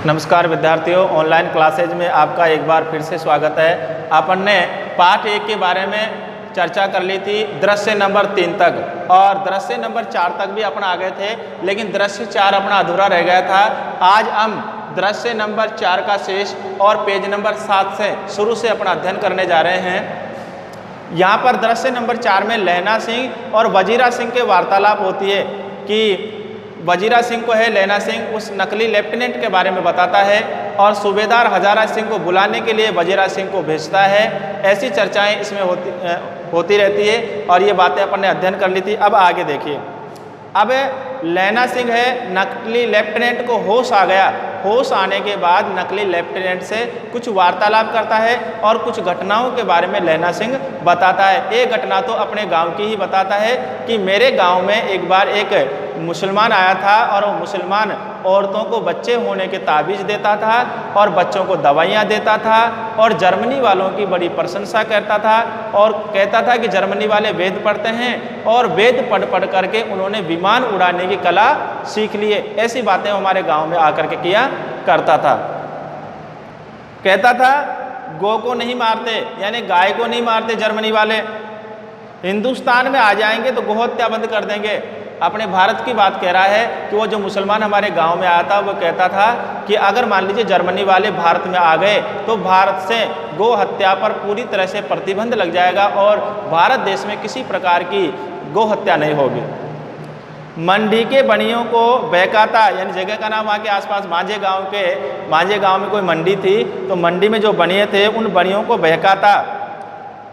नमस्कार विद्यार्थियों, online classes में आपका एक बार फिर से स्वागत है। अपन ने पाठ 1 के बारे में चर्चा कर ली थी दृश्य नंबर 3 तक, और दृश्य नंबर 4 तक भी अपन आ गए थे, लेकिन दृश्य 4 अपना अधूरा रह गया था। आज हम दृश्य नंबर 4 का शेष और पेज नंबर 7 से शुरू से अपना अध्ययन करने जा रहे हैं। यहाँ पर दृश्य नंबर 4 में लहना सिंह और वजीरा सिंह के वार्तालाप होती है कि वजीरा सिंह को है लहना सिंह उस नकली लेफ्टिनेंट के बारे में बताता है और सूबेदार हजारा सिंह को बुलाने के लिए वजीरा सिंह को भेजता है। ऐसी चर्चाएं इसमें होती रहती है और ये बातें अपन ने अध्ययन कर ली थी। अब आगे देखिए, अब लहना सिंह है नकली लेफ्टिनेंट को होश आ गया। होश आने के बाद नकली लेफ्टिनेंट से कुछ वार्तालाप करता है और कुछ घटनाओं के बारे में लहना सिंह बताता है। एक घटना तो अपने गांव की ही बताता है कि मेरे गांव में एक बार एक मुसलमान आया था और वो मुसलमान औरतों को बच्चे होने के ताबीज़ देता था और बच्चों को दवाइयाँ देता था और जर्मनी वालों की बड़ी प्रशंसा करता था और कहता था कि जर्मनी वाले वेद पढ़ते हैं और वेद पढ़ करके उन्होंने विमान उड़ाने की कला सीख लिए। ऐसी बातें हमारे गांव में आकर के किया करता था। कहता था गौ को नहीं मारते, यानी गाय को नहीं मारते जर्मनी वाले, हिंदुस्तान में आ जाएंगे तो गोहत्या बंद कर देंगे। अपने भारत की बात कह रहा है कि वो जो मुसलमान हमारे गांव में आया था वो कहता था कि अगर मान लीजिए जर्मनी वाले भारत में आ गए तो भारत से गो हत्या पर पूरी तरह से प्रतिबंध लग जाएगा और भारत देश में किसी प्रकार की गो हत्या नहीं होगी। मंडी के बनियों को बहकाता, यानी जगह का नाम वहाँ के आसपास मांझे गांव में कोई मंडी थी, तो मंडी में जो बनिए थे उन बनियों को बहकाता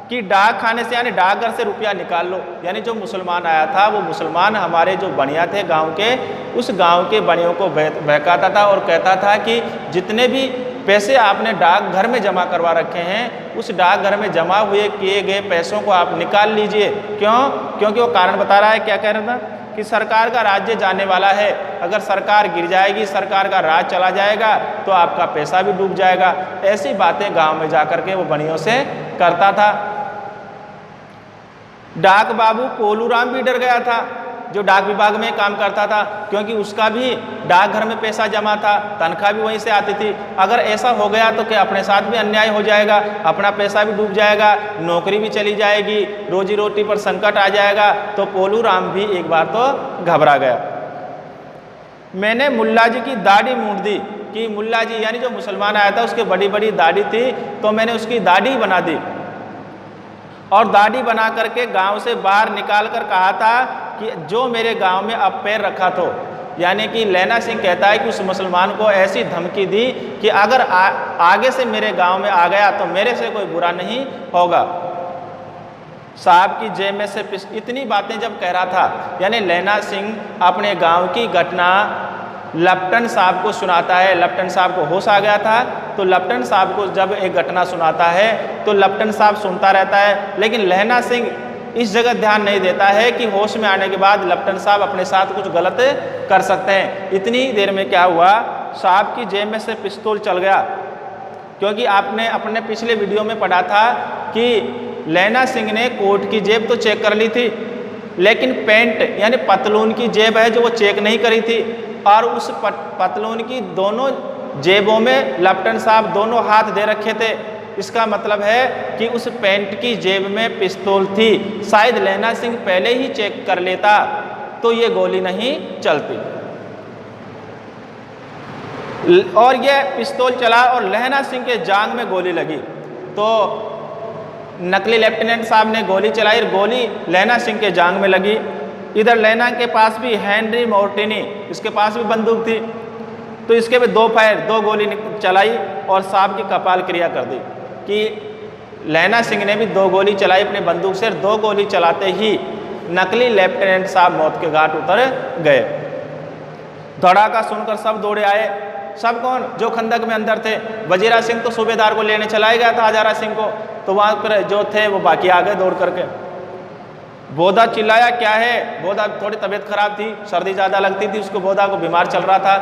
कि डाक खाने से, यानी डाकघर से रुपया निकाल लो। यानी जो मुसलमान आया था वो मुसलमान हमारे जो बनिया थे गांव के, उस गांव के बनियों को बहकाता था और कहता था कि जितने भी पैसे आपने डाकघर में जमा करवा रखे हैं उस डाकघर में जमा हुए किए गए पैसों को आप निकाल लीजिए। क्यों? क्योंकि वो कारण बता रहा है। क्या कह रहा था कि सरकार का राज्य जाने वाला है, अगर सरकार गिर जाएगी, सरकार का राज चला जाएगा तो आपका पैसा भी डूब जाएगा। ऐसी बातें गांव में जाकर के वो बनियों से करता था। डाक बाबू कोलूराम भी डर गया था, जो डाक विभाग में काम करता था, क्योंकि उसका भी डाकघर में पैसा जमा था, तनख्वाह भी वहीं से आती थी। अगर ऐसा हो गया तो क्या अपने साथ भी अन्याय हो जाएगा, अपना पैसा भी डूब जाएगा, नौकरी भी चली जाएगी, रोजी रोटी पर संकट आ जाएगा। तो कोलूराम भी एक बार तो घबरा गया। मैंने मुल्ला जी की दाढ़ी मूंड दी कि मुल्ला जी यानी जो मुसलमान आया था उसकी बड़ी बड़ी दाढ़ी थी, तो मैंने उसकी दाढ़ी बना दी और दाढ़ी बना करके गांव से बाहर निकाल कर कहा था कि जो मेरे गांव में अब पैर रखा तो, यानी कि लहना सिंह कहता है कि उस मुसलमान को ऐसी धमकी दी कि अगर आगे से मेरे गांव में आ गया तो मेरे से कोई बुरा नहीं होगा। साहब की जेब में से इतनी बातें जब कह रहा था, यानी लहना सिंह अपने गांव की घटना लेफ्टिनेंट साहब को सुनाता है। लेफ्टिनेंट साहब को होश आ गया था, तो लेफ्टिनेंट साहब को जब एक घटना सुनाता है तो लेफ्टिनेंट साहब सुनता रहता है, लेकिन लहना सिंह इस जगह ध्यान नहीं देता है कि होश में आने के बाद लेफ्टिनेंट साहब अपने साथ कुछ गलत कर सकते हैं। इतनी देर में क्या हुआ, साहब की जेब में से पिस्तौल चल गया। क्योंकि आपने अपने पिछले वीडियो में पढ़ा था कि लहना सिंह ने कोट की जेब तो चेक कर ली थी, लेकिन पैंट यानी पतलून की जेब है जो वो चेक नहीं करी थी, और उस पतलून की दोनों जेबों में लेफ्टिनेंट साहब दोनों हाथ दे रखे थे। इसका मतलब है कि उस पैंट की जेब में पिस्तौल थी। शायद लहना सिंह पहले ही चेक कर लेता तो ये गोली नहीं चलती। और यह पिस्तौल चला और लहना सिंह के जांग में गोली लगी, तो नकली लेफ्टिनेंट साहब ने गोली चलाई और गोली लहना सिंह के जांग में लगी। इधर लहना के पास भी हेनरी मोर्टिनी, इसके पास भी बंदूक थी, तो इसके भी दो गोली चलाई और साहब की कपाल क्रिया कर दी कि लहना सिंह ने भी 2 गोली चलाई अपने बंदूक से। 2 गोली चलाते ही नकली लेफ्टिनेंट साहब मौत के घाट उतर गए। धड़ाका सुनकर सब दौड़े आए। सब कौन? जो खंदक में अंदर थे। वजीरा सिंह तो सूबेदार को लेने चलाया गया था हजारा सिंह को, तो वहाँ पर जो थे वो बाकी आ गए दौड़ करके। बोधा चिल्लाया क्या है? बोधा थोड़ी तबीयत खराब थी, सर्दी ज़्यादा लगती थी उसको, बोधा को बीमार चल रहा था,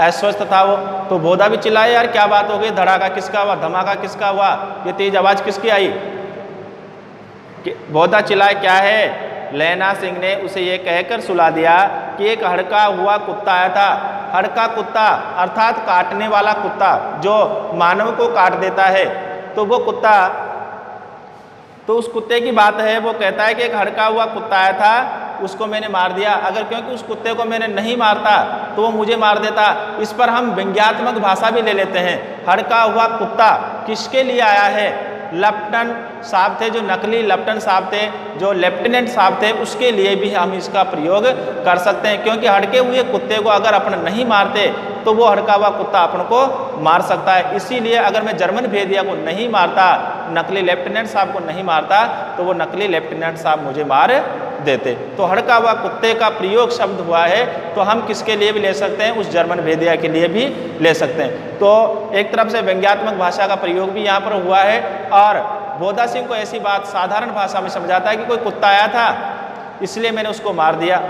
अस्वस्थ था वो, तो बोधा भी चिल्लाया यार क्या बात हो गई, धड़ाका किसका हुआ, धमाका किसका हुआ, ये तेज आवाज़ किसकी आई? बोधा चिल्लाया क्या है? लहना सिंह ने उसे ये कहकर सुला दिया कि एक हड़का हुआ कुत्ता आया था हड़का कुत्ता अर्थात काटने वाला कुत्ता जो मानव को काट देता है, तो वो कुत्ता, तो उस कुत्ते की बात है, वो कहता है कि एक हड़का हुआ कुत्ता आया था, उसको मैंने मार दिया। अगर क्योंकि उस कुत्ते को मैंने नहीं मारता तो वो मुझे मार देता। इस पर हम व्यंग्यात्मक भाषा भी ले लेते हैं। हड़का हुआ कुत्ता किसके लिए आया है? लेफ्टिनेंट साहब थे, जो नकली लेफ्टिनेंट साहब थे, जो लेफ्टिनेंट साहब थे, उसके लिए भी हम इसका प्रयोग कर सकते हैं। क्योंकि हड़के हुए कुत्ते को अगर अपन नहीं मारते तो वो हड़का हुआ कुत्ता अपन को मार सकता है। इसीलिए अगर मैं जर्मन भेदिया को नहीं मारता, नकली लेफ्टिनेंट साहब को नहीं मारता, तो वो नकली लेफ्टिनेंट साहब मुझे मार देते। तो हड़का हुआ कुत्ते का प्रयोग शब्द हुआ है, तो हम किसके लिए भी ले सकते हैं? उस जर्मन भेदिया के लिए भी ले सकते हैं। तो एक तरफ से व्यंग्यात्मक भाषा का प्रयोग भी यहाँ पर हुआ है, और बोधा सिंह को ऐसी बात साधारण भाषा में समझाता है कि कोई कुत्ता आया था इसलिए मैंने उसको मार दिया।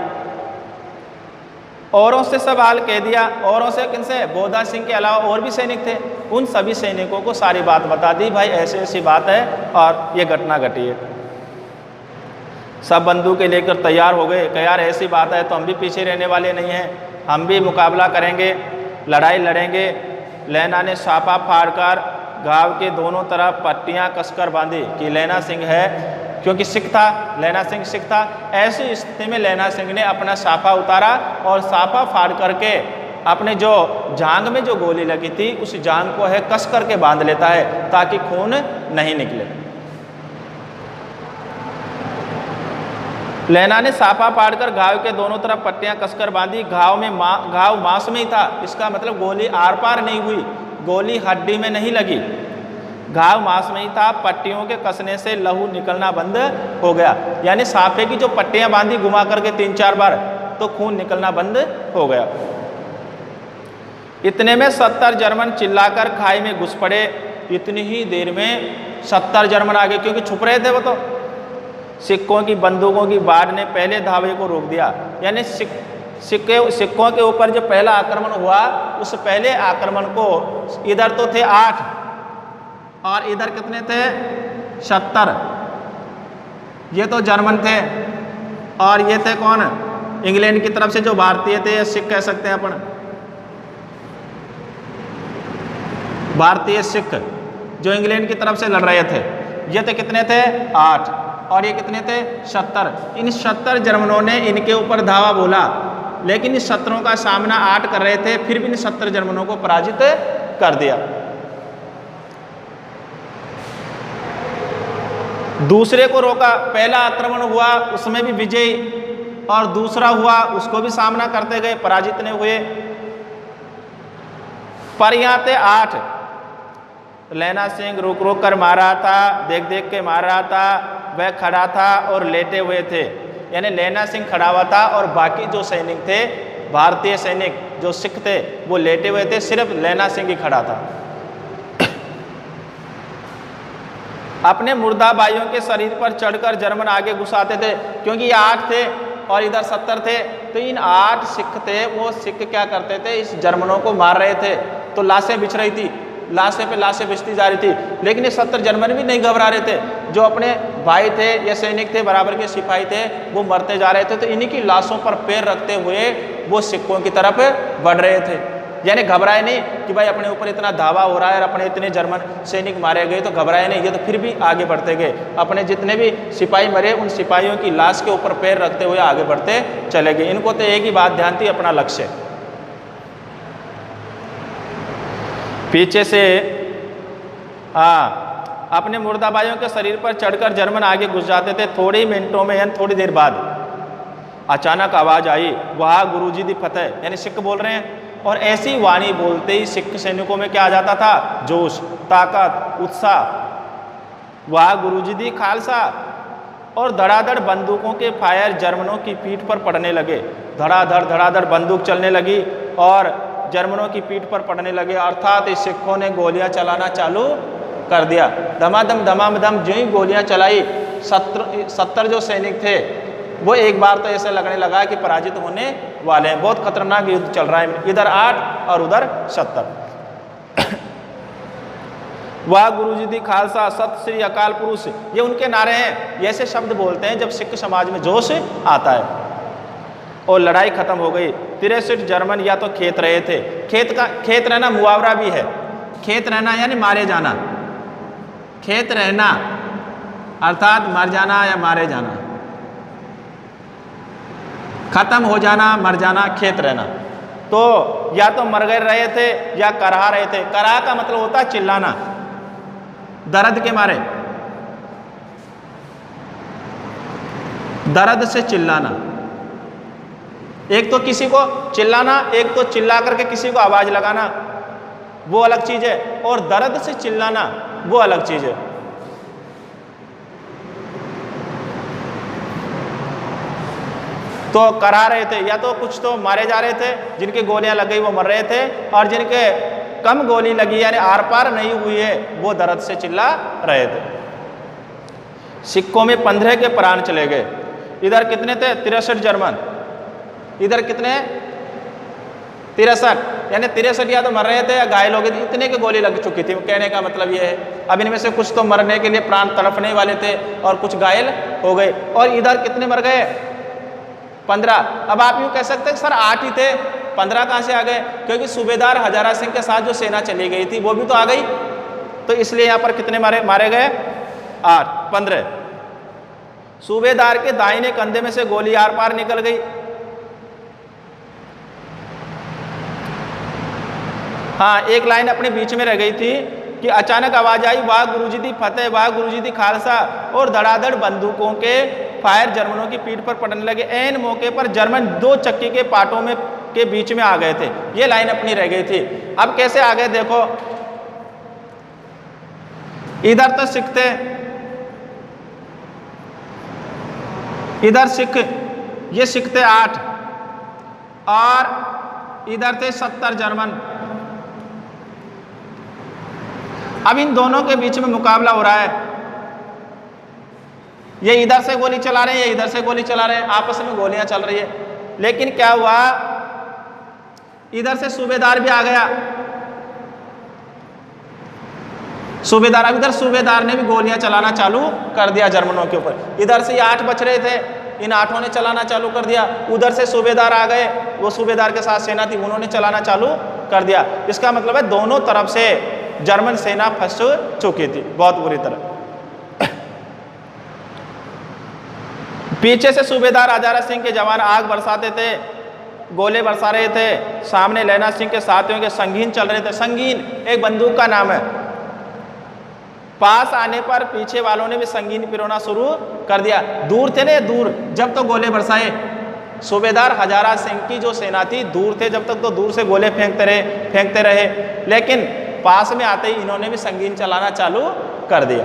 औरों से सवाल कह दिया। औरों से किनसे? बोधा सिंह के अलावा और भी सैनिक थे, उन सभी सैनिकों को सारी बात बता दी, भाई ऐसी ऐसी बात है और ये घटना घटी है। सब बंदूकें लेकर तैयार हो गए कि यार ऐसी बात है तो हम भी पीछे रहने वाले नहीं हैं, हम भी मुकाबला करेंगे, लड़ाई लड़ेंगे। लैना ने छापा फाड़कर घाव के दोनों तरफ पट्टियां कसकर बांधी कि लैना सिंह है, क्योंकि सिख था, लैना सिंह सिख था। ऐसी स्थिति में लैना सिंह ने अपना साफा उतारा और साफा फाड़ करके अपने जो जांग में जो गोली लगी थी उस जांग को है कस करके बांध लेता है ताकि खून नहीं निकले। लैना ने साफा फाड़कर घाव के दोनों तरफ पट्टियां कसकर बांधी। घाव मांस में ही था, इसका मतलब गोली आर पार नहीं हुई, गोली हड्डी में नहीं लगी, घाव मांस में ही था। पट्टियों के कसने से लहू निकलना बंद हो गया, यानी साफे की जो पट्टियां बांधी घुमा करके 3-4 बार, तो खून निकलना बंद हो गया। इतने में 70 जर्मन चिल्लाकर खाई में घुस पड़े। इतनी ही देर में 70 जर्मन आ गए, क्योंकि छुप रहे थे वो तो। सिक्कों की बंदूकों की बाढ़ ने पहले धावे को रोक दिया, यानी सिक्कों के ऊपर जो पहला आक्रमण हुआ उस पहले आक्रमण को, इधर तो थे 8 और इधर कितने थे? 70। ये तो जर्मन थे और ये थे कौन? इंग्लैंड की तरफ से जो भारतीय थे, या सिख कह सकते हैं अपन, भारतीय सिख जो इंग्लैंड की तरफ से लड़ रहे थे। ये थे कितने थे? 8 और ये कितने थे? 70। इन 70 जर्मनों ने इनके ऊपर धावा बोला, लेकिन इस 70 का सामना 8 कर रहे थे, फिर भी इन 70 जर्मनों को पराजित कर दिया। दूसरे को रोका, पहला आक्रमण हुआ उसमें भी विजयी, और दूसरा हुआ उसको भी सामना करते गए, पराजित नहीं हुए। पर यहाँ थे 8। लैना सिंह रुक रुक कर मार रहा था, देख देख के मार रहा था, वह खड़ा था और लेटे हुए थे, यानी लैना सिंह खड़ा हुआ था और बाकी जो सैनिक थे, भारतीय सैनिक जो सिख थे, वो लेटे हुए थे, सिर्फ लैना सिंह ही खड़ा था। अपने मुर्दा भाइयों के शरीर पर चढ़कर जर्मन आगे घुसाते थे, क्योंकि ये 8 थे और इधर 70 थे, तो इन 8 सिख थे, वो सिख क्या करते थे? इस जर्मनों को मार रहे थे, तो लाशें बिछ रही थी, लाशें पे लाशें बिछती जा रही थी, लेकिन ये 70 जर्मन भी नहीं घबरा रहे थे। जो अपने भाई थे या सैनिक थे, बराबर के सिपाही थे, वो मरते जा रहे थे, तो इन्हीं की लाशों पर पैर रखते हुए वो सिखों की तरफ बढ़ रहे थे। यानी घबराए नहीं कि भाई अपने ऊपर इतना धावा हो रहा है और अपने इतने जर्मन सैनिक मारे गए, तो घबराए नहीं, ये तो फिर भी आगे बढ़ते गए। अपने जितने भी सिपाही मरे, उन सिपाहियों की लाश के ऊपर पैर रखते हुए आगे बढ़ते चले गए। इनको तो एक ही बात ध्यान थी, अपना लक्ष्य। पीछे से अपने मुर्दाबाइयों के शरीर पर चढ़कर जर्मन आगे घुस जाते थे। थोड़े ही मिनटों में, यानी थोड़ी देर बाद अचानक आवाज आई, वाह गुरुजी दी फतेह, यानी सिख बोल रहे हैं। और ऐसी वाणी बोलते ही सिख सैनिकों में क्या आ जाता था? जोश, ताकत, उत्साह। वाह गुरुजी दी खालसा। और धड़ाधड़ बंदूकों के फायर जर्मनों की पीठ पर पड़ने लगे। धड़ाधड़ धड़ाधड़ बंदूक चलने लगी और जर्मनों की पीठ पर पड़ने लगे, अर्थात इस सिखों ने गोलियां चलाना चालू कर दिया। धमाधम धमाधम जो ही गोलियां चलाई, 70 जो सैनिक थे वो एक बार तो ऐसे लगने लगा कि पराजित होने वाले हैं, बहुत खतरनाक युद्ध चल रहा है, इधर 8 और उधर 70। वाह गुरुजी दी खालसा, सत श्री अकाल पुरुष, ये उनके नारे हैं। ये ऐसे शब्द बोलते हैं जब सिख समाज में जोश आता है। और लड़ाई खत्म हो गई। 63 जर्मन या तो खेत रहे थे। खेत रहना मुहावरा भी है। खेत रहना यानी मारे जाना, खेत रहना अर्थात मर जाना या मारे जाना, खत्म हो जाना, मर जाना, खेत रहना। तो या तो मर गए रहे थे या कराह रहे थे। कराह का मतलब होता है चिल्लाना, दर्द के मारे, दर्द से चिल्लाना। एक तो किसी को चिल्लाना, एक तो चिल्ला करके किसी को आवाज लगाना, वो अलग चीज है, और दर्द से चिल्लाना वो अलग चीज है। तो करा रहे थे, या तो कुछ तो मारे जा रहे थे, जिनकी गोलियां लग गई वो मर रहे थे, और जिनके कम गोली लगी यानी आर पार नहीं हुई है वो दर्द से चिल्ला रहे थे। सिक्कों में 15 के प्राण चले गए। इधर कितने थे? 63 जर्मन, इधर कितने? 63, यानी 63 या तो मर रहे थे या घायल हो गए थे। इतने की गोली लग चुकी थी। कहने का मतलब ये है अब इनमें से कुछ तो मरने के लिए प्राण तड़पने वाले थे और कुछ घायल हो गए। और इधर कितने मर गए? 15। अब आप यूँ कह सकते हैं सर 8 ही थे, 15 कहाँ से आ गए? क्योंकि सूबेदार हजारा सिंह के साथ जो सेना चली गई थी वो भी तो आ गई, तो इसलिए यहाँ पर कितने मारे गए? 8, 15। सूबेदार के दाहिने कंधे में से गोली आर पार निकल गई। हाँ, एक लाइन अपने बीच में रह गई थी कि अचानक आवाज आई, वाह गुरुजी दी फतेह, वाह गुरुजी दी खालसा, और धड़ाधड़ बंदूकों के फायर जर्मनों की पीठ पर पड़ने लगे। ऐन मौके पर जर्मन 2 चक्की के पाटों में के बीच में आ गए थे। ये लाइन अपनी रह गई थी। अब कैसे आ गए देखो, इधर तो सिख थे, इधर सिख, ये सिख थे 8, और इधर थे 70 जर्मन। अब इन दोनों के बीच में मुकाबला हो रहा है। ये इधर से गोली चला रहे हैं, ये इधर से गोली चला रहे हैं, आपस में गोलियां चल रही है। लेकिन क्या हुआ, इधर से सूबेदार भी आ गया। सूबेदार, अब इधर सूबेदार ने भी गोलियां चलाना चालू कर दिया जर्मनों के ऊपर। इधर से ये 8 बच रहे थे, इन 8 ने चलाना चालू कर दिया। उधर से सूबेदार आ गए, वो सूबेदार के साथ सेना थी, उन्होंने चलाना चालू कर दिया। इसका मतलब है दोनों तरफ से जर्मन सेना फंस चुकी थी बहुत बुरी तरह। पीछे से सूबेदार हजारा सिंह के जवान आग बरसाते थे, गोले बरसा रहे थे। सामने लैना सिंह के साथियों के संगीन चल रहे थे। संगीन एक बंदूक का नाम है। पास आने पर पीछे वालों ने भी संगीन पिरोना शुरू कर दिया। दूर थे ना, दूर, जब तो गोले बरसाए। सूबेदार हजारा सिंह की जो सेना थी दूर थे, जब तक तो दूर से गोले फेंकते रहे, लेकिन पास में आते ही इन्होंने भी संगीन चलाना चालू कर दिया।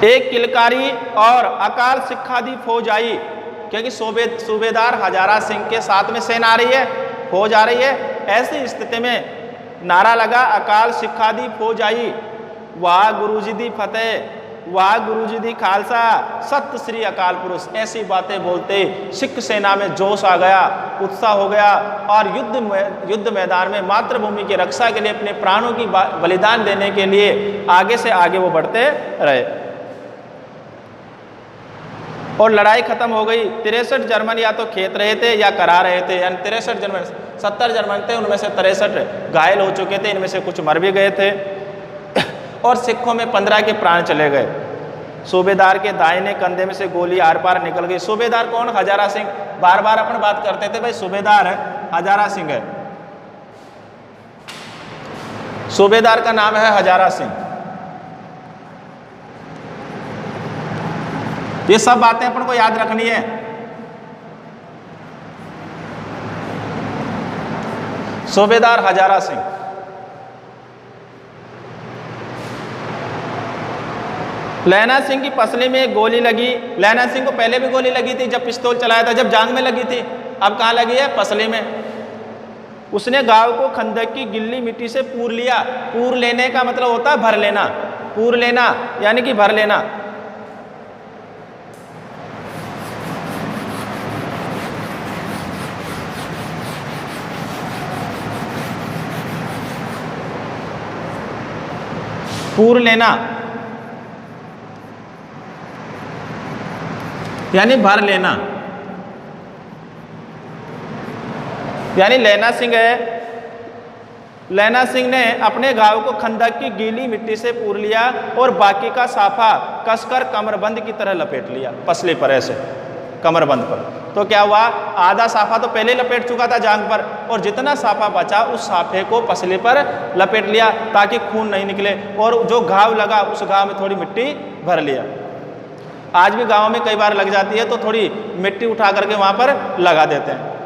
एक किलकारी और अकाल सिखादी फौज आई, क्योंकि सूबेदार हजारा सिंह के साथ में सेना आ रही है, फौज आ रही है। ऐसी स्थिति में नारा लगा, अकाल सिखादी फौज आई, वाह गुरुजी दी फतेह, वाह गुरुजी दी खालसा, सत्य श्री अकाल पुरुष। ऐसी बातें बोलते सिख सेना में जोश आ गया, उत्साह हो गया, और युद्ध मैदान में मातृभूमि की रक्षा के लिए अपने प्राणों की बलिदान देने के लिए आगे से आगे वो बढ़ते रहे। और लड़ाई खत्म हो गई। 63 जर्मन या तो खेत रहे थे या करा रहे थे, यानी 63 जर्मन, 70 जर्मन थे, उनमें से 63 घायल हो चुके थे, इनमें से कुछ मर भी गए थे। और सिखों में 15 के प्राण चले गए। सूबेदार के दाहिने कंधे में से गोली आर पार निकल गई। सूबेदार कौन? हजारा सिंह। बार बार अपन बात करते थे भाई सूबेदार है, हजारा सिंह है। सूबेदार का नाम है हजारा सिंह। ये सब बातें अपन को याद रखनी है। सूबेदार हजारा सिंह। लैना सिंह की पसली में एक गोली लगी। लैना सिंह को पहले भी गोली लगी थी जब पिस्तौल चलाया था, जब जांग में लगी थी। अब कहाँ लगी है? पसली में। उसने गांव को खंदक की गिल्ली मिट्टी से पूर लिया। पूर लेने का मतलब होता है भर लेना। पूर लेना यानी कि भर लेना। पूर लेना। यानी भर लेना। यानी लैना सिंह ने अपने घाव को खंदक की गीली मिट्टी से पूर लिया और बाकी का साफा कसकर कमरबंद की तरह लपेट लिया, पसले पर ऐसे कमरबंद पर। तो क्या हुआ, आधा साफा तो पहले लपेट चुका था जांग पर, और जितना साफा बचा उस साफे को पसले पर लपेट लिया ताकि खून नहीं निकले, और जो घाव लगा उस घाव में थोड़ी मिट्टी भर लिया। आज भी गाँव में कई बार लग जाती है तो थोड़ी मिट्टी उठा करके वहाँ पर लगा देते हैं।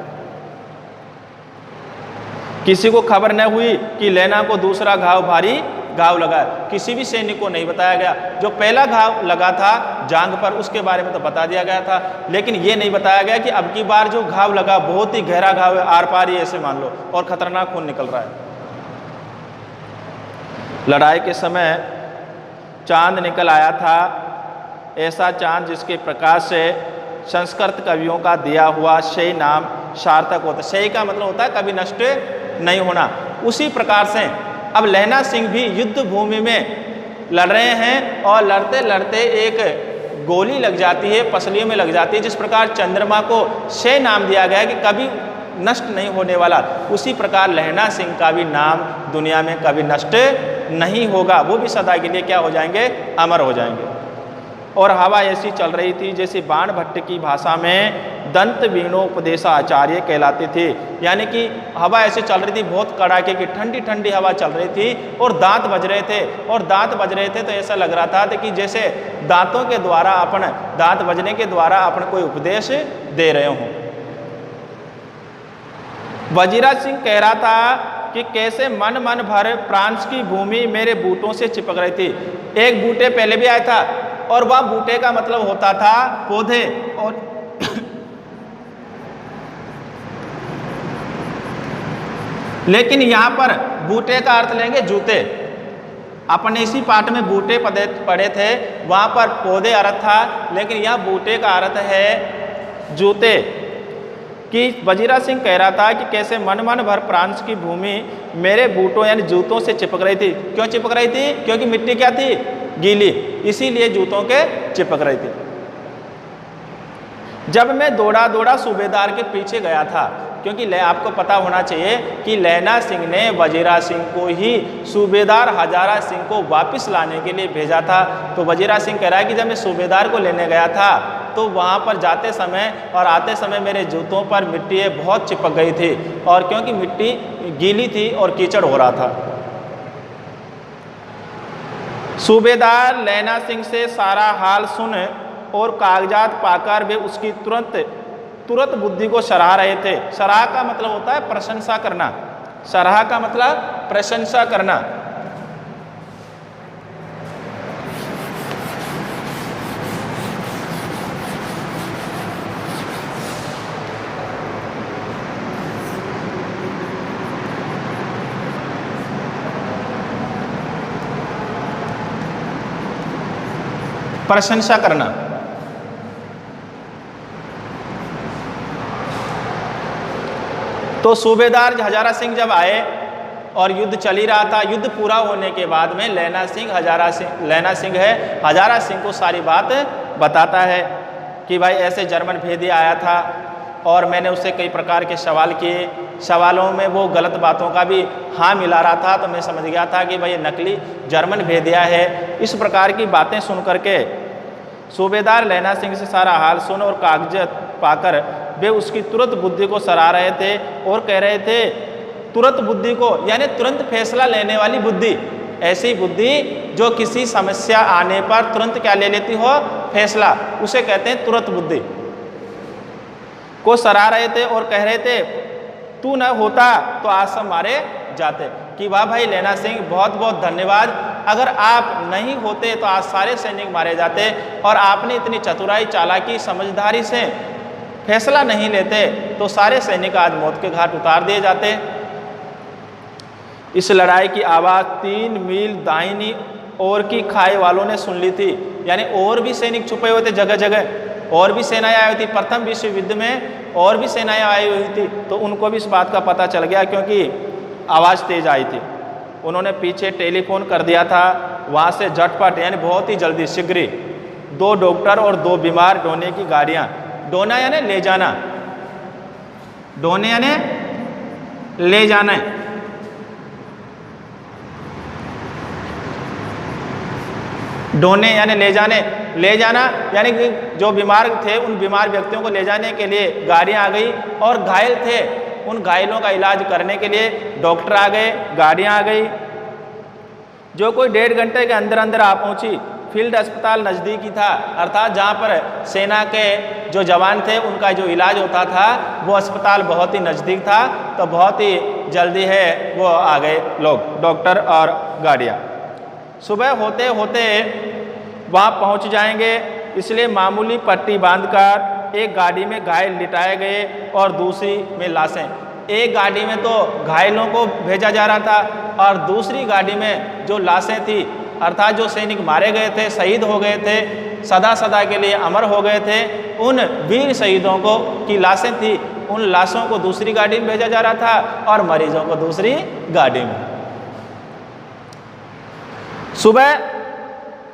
किसी को खबर न हुई कि लैना को दूसरा भारी घाव लगा। किसी भी सैनिक को नहीं बताया गया। जो पहला घाव लगा था जांग पर उसके बारे में तो बता दिया गया था, लेकिन ये नहीं बताया गया कि अब की बार जो घाव लगा बहुत ही गहरा घाव है, आर पार ही ऐसे मान लो, और खतरनाक खून निकल रहा है। लड़ाई के समय चांद निकल आया था, ऐसा चांद जिसके प्रकाश से संस्कृत कवियों का दिया हुआ शय नाम सार्थक होता। शय का मतलब होता है कभी नष्ट नहीं होना। उसी प्रकार से अब लैना सिंह भी युद्ध भूमि में लड़ रहे हैं, और लड़ते लड़ते एक गोली लग जाती है, पसलियों में लग जाती है। जिस प्रकार चंद्रमा को शय नाम दिया गया है कि कभी नष्ट नहीं होने वाला, उसी प्रकार लैना सिंह का भी नाम दुनिया में कभी नष्ट नहीं होगा। वो भी सदा के लिए क्या हो जाएंगे, अमर हो जाएंगे। और हवा ऐसी चल रही थी जैसे बाण भट्ट की भाषा में दंत वीणोपदेशाचार्य कहलाते थे। यानी कि हवा ऐसे चल रही थी, बहुत कड़ाके की ठंडी ठंडी हवा चल रही थी, और दांत बज रहे थे। और दांत बज रहे थे तो ऐसा लग रहा था कि जैसे दांतों के द्वारा अपन, दांत बजने के द्वारा अपन कोई उपदेश दे रहे हों। वजीरा सिंह कह रहा था कि कैसे मन भर फ्रांस की भूमि मेरे बूटों से चिपक रही थी। एक बूटे पहले भी आया था, और वह बूटे का मतलब होता था पौधे, और लेकिन यहां पर बूटे का अर्थ लेंगे जूते। अपने इसी पाठ में बूटे पढ़े थे, वहां पर पौधे अर्थ था, लेकिन यह बूटे का अर्थ है जूते। कि वजीरा सिंह कह रहा था कि कैसे मन भर फ्रांस की भूमि मेरे बूटों यानी जूतों से चिपक रही थी। क्यों चिपक रही थी? क्योंकि मिट्टी क्या थी, गीली, इसीलिए जूतों के चिपक रही थी। जब मैं दौड़ा सूबेदार के पीछे गया था, क्योंकि आपको पता होना चाहिए कि लैना सिंह ने वजीरा सिंह को ही सूबेदार हजारा सिंह को वापस लाने के लिए भेजा था। तो वजीरा सिंह कह रहा है कि जब मैं सूबेदार को लेने गया था तो वहाँ पर जाते समय और आते समय मेरे जूतों पर मिट्टी बहुत चिपक गई थी, और क्योंकि मिट्टी गीली थी और कीचड़ हो रहा था। सूबेदार लैना सिंह से सारा हाल सुन और कागजात पाकर वे उसकी तुरंत बुद्धि को सराह रहे थे। सराह का मतलब होता है प्रशंसा करना। सराह का मतलब प्रशंसा करना। प्रशंसा करना। तो सूबेदार हजारा सिंह जब आए और युद्ध चल ही रहा था, युद्ध पूरा होने के बाद में लैना सिंह हजारा सिंह को सारी बात बताता है कि भाई ऐसे जर्मन भेदिया आया था और मैंने उससे कई प्रकार के सवाल किए। सवालों में वो गलत बातों का भी हाँ मिला रहा था, तो मैं समझ गया था कि भाई ये नकली जर्मन भेदिया है। इस प्रकार की बातें सुन करके सूबेदार लैना सिंह से सारा हाल सुन और कागजात पाकर वे उसकी तुरंत बुद्धि को सराह रहे थे और कह रहे थे तुरंत बुद्धि को, यानी तुरंत फैसला लेने वाली बुद्धि, ऐसी बुद्धि जो किसी समस्या आने पर तुरंत क्या ले लेती हो, फैसला, उसे कहते हैं तुरंत बुद्धि को सराह रहे थे और कह रहे थे तू न होता तो आज सब मारे जाते। कि वाह भाई लैना सिंह बहुत बहुत धन्यवाद, अगर आप नहीं होते तो आज सारे सैनिक मारे जाते, और आपने इतनी चतुराई चालाकी समझदारी से फैसला नहीं लेते तो सारे सैनिक आज मौत के घाट उतार दिए जाते। इस लड़ाई की आवाज़ 3 मील दाहिनी ओर की खाई वालों ने सुन ली थी। यानी और भी सैनिक छुपे हुए थे जगह जगह, और भी सेनाएं आई हुई थी। प्रथम विश्व युद्ध में और भी सेनाएं आई हुई थी, तो उनको भी इस बात का पता चल गया क्योंकि आवाज़ तेज आई थी। उन्होंने पीछे टेलीफोन कर दिया था, वहाँ से झटपट यानी बहुत ही जल्दी शीघ्र 2 डॉक्टर और 2 बीमार ढोने की गाड़ियां। ढोना यानी ले जाना, ढोने यानी ले जाना। ढोने यानी ले जाने, ले जाना यानी कि जो बीमार थे उन बीमार व्यक्तियों को ले जाने के लिए गाड़ियां आ गई, और घायल थे उन घायलों का इलाज करने के लिए डॉक्टर आ गए, गाड़ियां आ गई। जो कोई 1.5 घंटे के अंदर अंदर आ पहुंची। फील्ड अस्पताल नज़दीकी था, अर्थात जहाँ पर सेना के जो जवान थे उनका जो इलाज होता था वो अस्पताल बहुत ही नज़दीक था, तो बहुत ही जल्दी है वो आ गए लोग, डॉक्टर और गाड़ियाँ। सुबह होते होते वहाँ पहुँच जाएंगे, इसलिए मामूली पट्टी बांधकर एक गाड़ी में घायल लिटाए गए और दूसरी में लाशें। एक गाड़ी में तो घायलों को भेजा जा रहा था और दूसरी गाड़ी में जो लाशें थी, अर्थात जो सैनिक मारे गए थे, शहीद हो गए थे, सदा सदा के लिए अमर हो गए थे, उन वीर शहीदों को की लाशें थी, उन लाशों को दूसरी गाड़ी में भेजा जा रहा था और मरीजों को दूसरी गाड़ी में। सुबह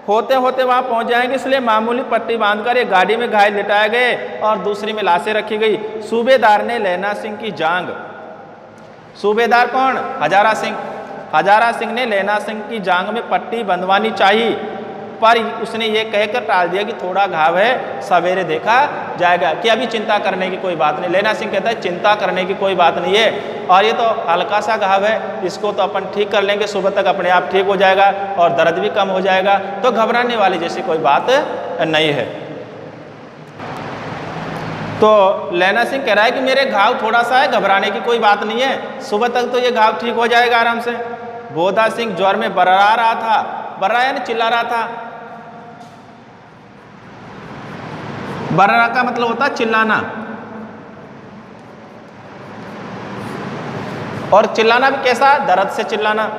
होते होते वहाँ पहुँच जाएंगे, इसलिए मामूली पट्टी बांधकर एक गाड़ी में घायल लिटाए गए और दूसरी में लाशें रखी गई। सूबेदार ने लैना सिंह की जांग। सूबेदार कौन? हजारा सिंह। हजारा सिंह ने लैना सिंह की जांग में पट्टी बंधवानी चाहिए, पर उसने ये कहकर टाल दिया कि थोड़ा घाव है, सवेरे देखा जाएगा, कि अभी चिंता करने की कोई बात नहीं। लैना सिंह कहता है चिंता करने की कोई बात नहीं है, और ये तो हल्का सा घाव है, इसको तो अपन ठीक कर लेंगे, सुबह तक अपने आप ठीक हो जाएगा और दर्द भी कम हो जाएगा, तो घबराने वाली जैसी कोई बात नहीं है। तो लैना सिंह कह रहा है कि मेरे घाव थोड़ा सा है, घबराने की कोई बात नहीं है, सुबह तक तो ये घाव ठीक हो जाएगा आराम से। बोधा सिंह ज्वर में बर्रा रहा था, बर्रा यानी चिल्ला रहा था। बर्रा का मतलब होता है चिल्लाना, और चिल्लाना भी कैसा? दर्द से चिल्लाना।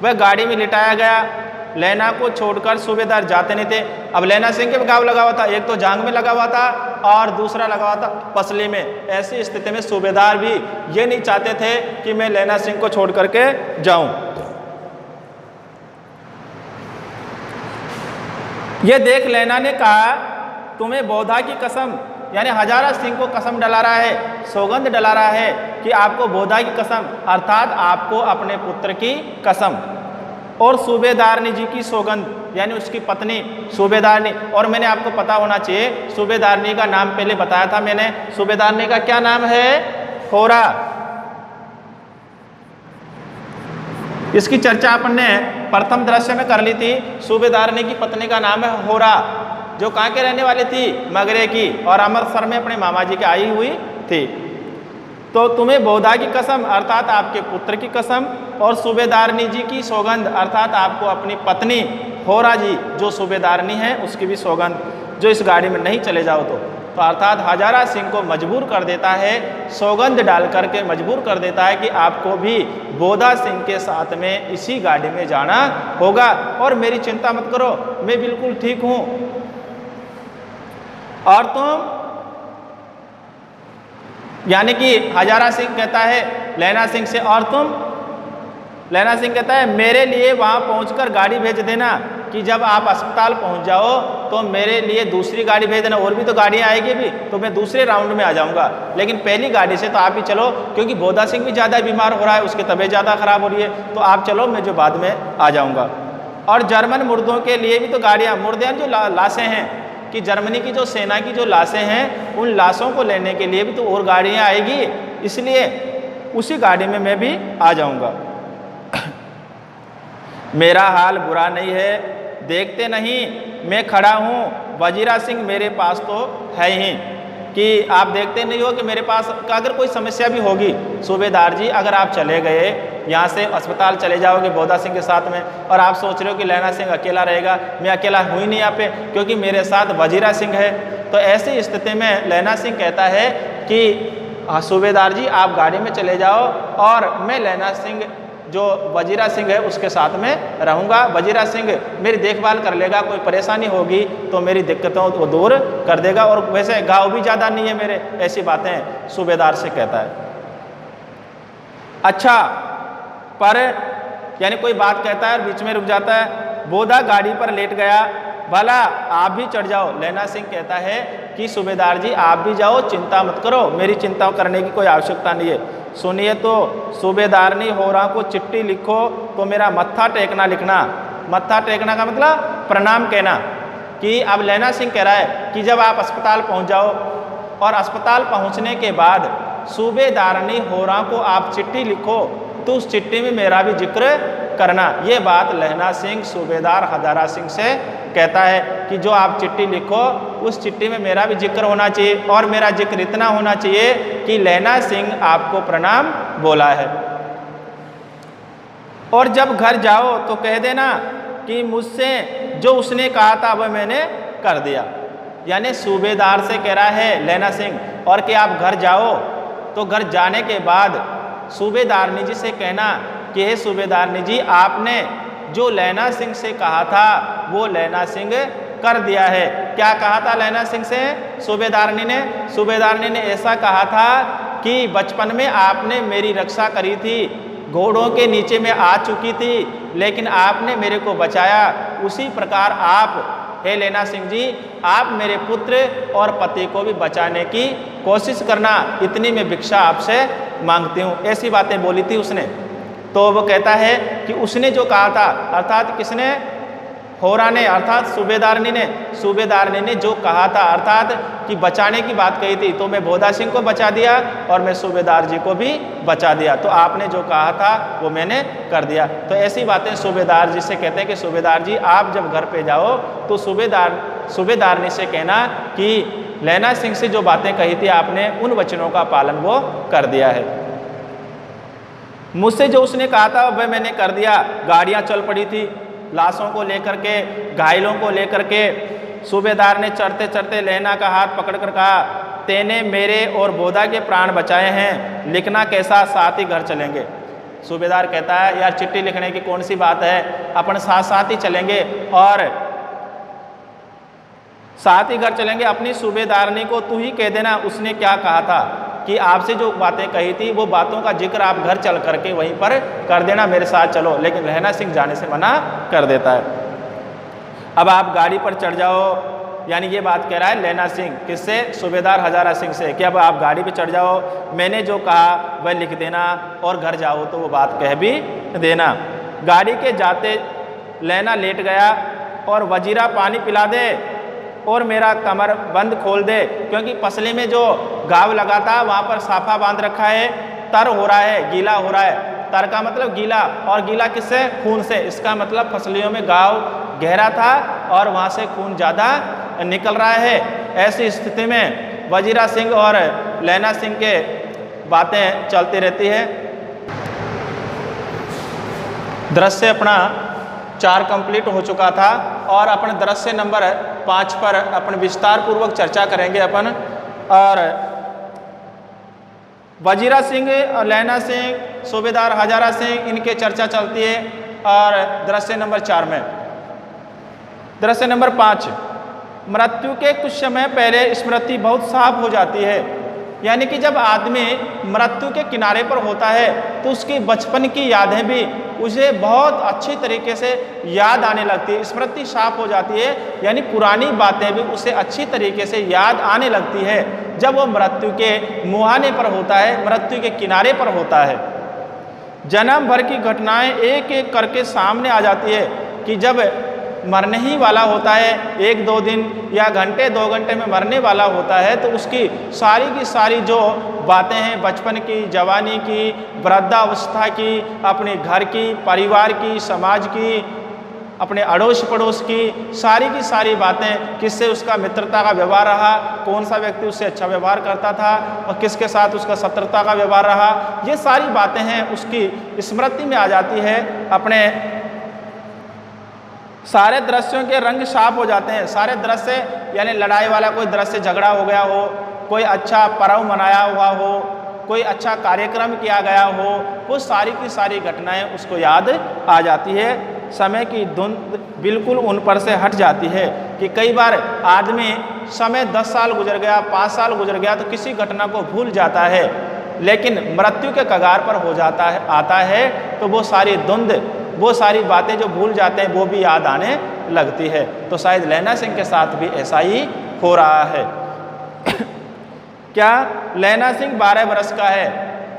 वह गाड़ी में लिटाया गया। लैना को छोड़कर सूबेदार जाते नहीं थे। अब लैना सिंह के घाव लगा हुआ था, एक तो जांग में लगा हुआ था और दूसरा लगा हुआ था पसली में। ऐसी स्थिति में सूबेदार भी ये नहीं चाहते थे कि मैं लैना सिंह को छोड़ करके जाऊं। ये देख लैना ने कहा, तुम्हें बोधा की कसम, यानी हजारा सिंह को कसम डला रहा है, सौगंध डला रहा है कि आपको बोधा की कसम, अर्थात आपको अपने पुत्र की कसम, और सूबेदारनी जी की सौगंध, यानी उसकी पत्नी सूबेदारनी। और मैंने आपको पता होना चाहिए, सूबेदारनी का नाम पहले बताया था मैंने। सूबेदारनी का क्या नाम है? होरा। इसकी चर्चा अपन ने प्रथम दृश्य में कर ली थी। सूबेदारनी की पत्नी का नाम है होरा, जो कहाँ के रहने वाली थी? मगरे की, और अमृतसर में अपने मामा जी के आई हुई थी। तो तुम्हें बोधा की कसम, अर्थात आपके पुत्र की कसम, और सूबेदारनी जी की सौगंध, अर्थात आपको अपनी पत्नी होरा जी जो सूबेदारनी है उसकी भी सौगंध, जो इस गाड़ी में नहीं चले जाओ तो अर्थात हजारा सिंह को मजबूर कर देता है, सौगंध डाल करके मजबूर कर देता है कि आपको भी बोधा सिंह के साथ में इसी गाड़ी में जाना होगा, और मेरी चिंता मत करो, मैं बिल्कुल ठीक हूँ। और तुम, यानी कि हजारा सिंह कहता है लैना सिंह से, और तुम? लैना सिंह कहता है मेरे लिए वहाँ पहुंचकर गाड़ी भेज देना, कि जब आप अस्पताल पहुंच जाओ तो मेरे लिए दूसरी गाड़ी भेज देना, और भी तो गाड़ियाँ आएगी भी, तो मैं दूसरे राउंड में आ जाऊँगा, लेकिन पहली गाड़ी से तो आप ही चलो, क्योंकि बोधा सिंह भी ज़्यादा बीमार हो रहा है, उसकी तबीयत ज़्यादा खराब हो रही है, तो आप चलो, मैं जो बाद में आ जाऊँगा। और जर्मन मुर्दों के लिए भी तो गाड़ियाँ, मुर्दे जो लाशें हैं, कि जर्मनी की जो सेना की जो लाशें हैं, उन लाशों को लेने के लिए भी तो और गाड़ियाँ आएगी, इसलिए उसी गाड़ी में मैं भी आ जाऊँगा। मेरा हाल बुरा नहीं है, देखते नहीं मैं खड़ा हूँ, वजीरा सिंह मेरे पास तो है ही, कि आप देखते नहीं हो कि मेरे पास अगर कोई समस्या भी होगी, सूबेदार जी अगर आप चले गए यहाँ से, अस्पताल चले जाओगे बोधा सिंह के साथ में, और आप सोच रहे हो कि लैना सिंह अकेला रहेगा, मैं अकेला हूँ ही नहीं यहाँ पे, क्योंकि मेरे साथ वजीरा सिंह है, तो ऐसी स्थिति में लैना सिंह कहता है कि सूबेदार जी आप गाड़ी में चले जाओ, और मैं लैना सिंह जो वजीरा सिंह है उसके साथ में रहूँगा, वजीरा सिंह मेरी देखभाल कर लेगा, कोई परेशानी होगी तो मेरी दिक्कतों वो दूर कर देगा, और वैसे घाव भी ज़्यादा नहीं है मेरे, ऐसी बातें सूबेदार से कहता है। अच्छा, पर यानी कोई बात कहता है और बीच में रुक जाता है। बोधा गाड़ी पर लेट गया, भला आप भी चढ़ जाओ। लैना सिंह कहता है कि सूबेदार जी आप भी जाओ, चिंता मत करो, मेरी चिंता करने की कोई आवश्यकता नहीं है। सुनिए तो, सूबेदारनी होरा को चिट्ठी लिखो तो मेरा मत्था टेकना लिखना। मत्था टेकना का मतलब प्रणाम कहना। कि अब लैना सिंह कह रहा है कि जब आप अस्पताल पहुंच जाओ और अस्पताल पहुंचने के बाद सूबेदारनी होरा को आप चिट्ठी लिखो तो उस चिट्ठी में मेरा भी जिक्र करना। ये बात लैना सिंह सूबेदार हजारा सिंह से कहता है कि जो आप चिट्ठी लिखो उस चिट्ठी में मेरा भी जिक्र होना चाहिए, और मेरा जिक्र इतना होना चाहिए कि लैना सिंह आपको प्रणाम बोला है। और जब घर जाओ तो कह देना कि मुझसे जो उसने कहा था वह मैंने कर दिया। यानी सूबेदार से कह रहा है लैना सिंह, और कि आप घर जाओ तो घर जाने के बाद सूबेदारनी जी से कहना कि हे सूबेदारनी जी, आपने जो लैना सिंह से कहा था वो लैना सिंह कर दिया है। क्या कहा था लैना सिंह से सूबेदारनी ने? सूबेदारनी ने ऐसा कहा था कि बचपन में आपने मेरी रक्षा करी थी, घोड़ों के नीचे में आ चुकी थी, लेकिन आपने मेरे को बचाया। उसी प्रकार आप हे लैना सिंह जी, आप मेरे पुत्र और पति को भी बचाने की कोशिश करना, इतनी मैं भिक्षा आपसे मांगती हूँ। ऐसी बातें बोली थी उसने। तो वो कहता है कि उसने जो कहा था, अर्थात किसने? होरा ने, अर्थात सूबेदारनी ने जो कहा था, अर्थात कि बचाने की बात कही थी, तो मैं भोदा सिंह को बचा दिया और मैं सूबेदार जी को भी बचा दिया। तो आपने जो कहा था वो मैंने कर दिया। तो ऐसी बातें सूबेदार जी से कहते हैं कि सूबेदार जी आप जब घर पे जाओ तो सूबेदारनी से कहना कि लैना सिंह से जो बातें कही थी आपने उन वचनों का पालन वो कर दिया है। मुझसे जो उसने कहा था वह मैंने कर दिया। गाड़ियाँ चल पड़ी थी लाशों को लेकर के, घायलों को लेकर के। सूबेदार ने चढ़ते चढ़ते लैना का हाथ पकड़कर कहा, तेने मेरे और बोधा के प्राण बचाए हैं, लिखना कैसा, साथ ही घर चलेंगे। सूबेदार कहता है यार चिट्ठी लिखने की कौन सी बात है, अपन साथ साथ ही चलेंगे और साथ ही घर चलेंगे। अपनी सूबेदारनी को तू ही कह देना उसने क्या कहा था, कि आपसे जो बातें कही थी वो बातों का जिक्र आप घर चल करके वहीं पर कर देना, मेरे साथ चलो। लेकिन लैना सिंह जाने से मना कर देता है। अब आप गाड़ी पर चढ़ जाओ, यानी ये बात कह रहा है लैना सिंह, किससे? सूबेदार हजारा सिंह से, कि अब आप गाड़ी पे चढ़ जाओ, मैंने जो कहा वह लिख देना और घर जाओ तो वो बात कह भी देना। गाड़ी के जाते लैना लेट गया और वजीरा पानी पिला दे और मेरा कमर बंद खोल दे, क्योंकि पसली में जो घाव लगा था वहाँ पर साफा बांध रखा है, तर हो रहा है, गीला हो रहा है। तर का मतलब गीला, और गीला किससे? खून से। इसका मतलब फसलियों में घाव गहरा था और वहाँ से खून ज़्यादा निकल रहा है। ऐसी स्थिति में वजीरा सिंह और लैना सिंह के बातें चलती रहती है। दृश्य अपना 4 कंप्लीट हो चुका था और अपन दृश्य नंबर 5 पर अपन विस्तार पूर्वक चर्चा करेंगे अपन। और वजीरा सिंह, लैना सिंह, सूबेदार हजारा सिंह, इनके चर्चा चलती है। और दृश्य नंबर 4 में, दृश्य नंबर 5, मृत्यु के कुछ समय पहले स्मृति बहुत साफ हो जाती है। यानी कि जब आदमी मृत्यु के किनारे पर होता है तो उसकी बचपन की यादें भी उसे बहुत अच्छी तरीके से याद आने लगती है, स्मृति साफ हो जाती है, यानी पुरानी बातें भी उसे अच्छी तरीके से याद आने लगती है जब वो मृत्यु के मुहाने पर होता है, मृत्यु के किनारे पर होता है। जन्म भर की घटनाएं एक एक करके सामने आ जाती है कि जब मरने ही वाला होता है, 1-2 दिन या घंटे 2 घंटे में मरने वाला होता है, तो उसकी सारी की सारी जो बातें हैं बचपन की, जवानी की, वृद्धावस्था की, अपने घर की, परिवार की, समाज की, अपने अड़ोस पड़ोस की सारी बातें, किससे उसका मित्रता का व्यवहार रहा, कौन सा व्यक्ति उससे अच्छा व्यवहार करता था और किसके साथ उसका शत्रुता का व्यवहार रहा, ये सारी बातें हैं उसकी स्मृति में आ जाती है। अपने सारे दृश्यों के रंग साफ हो जाते हैं। सारे दृश्य यानी लड़ाई वाला कोई दृश्य, झगड़ा हो गया हो, कोई अच्छा पर्व मनाया हुआ हो, कोई अच्छा कार्यक्रम किया गया हो, वो सारी की सारी घटनाएं उसको याद आ जाती है। समय की धुंध बिल्कुल उन पर से हट जाती है कि कई बार आदमी समय 10 साल गुजर गया, 5 साल गुजर गया तो किसी घटना को भूल जाता है, लेकिन मृत्यु के कगार पर हो जाता है, आता है तो वो सारी धुंध, वो सारी बातें जो भूल जाते हैं वो भी याद आने लगती है। तो शायद लैना सिंह के साथ भी ऐसा ही हो रहा है। क्या लैना सिंह 12 वर्ष का है,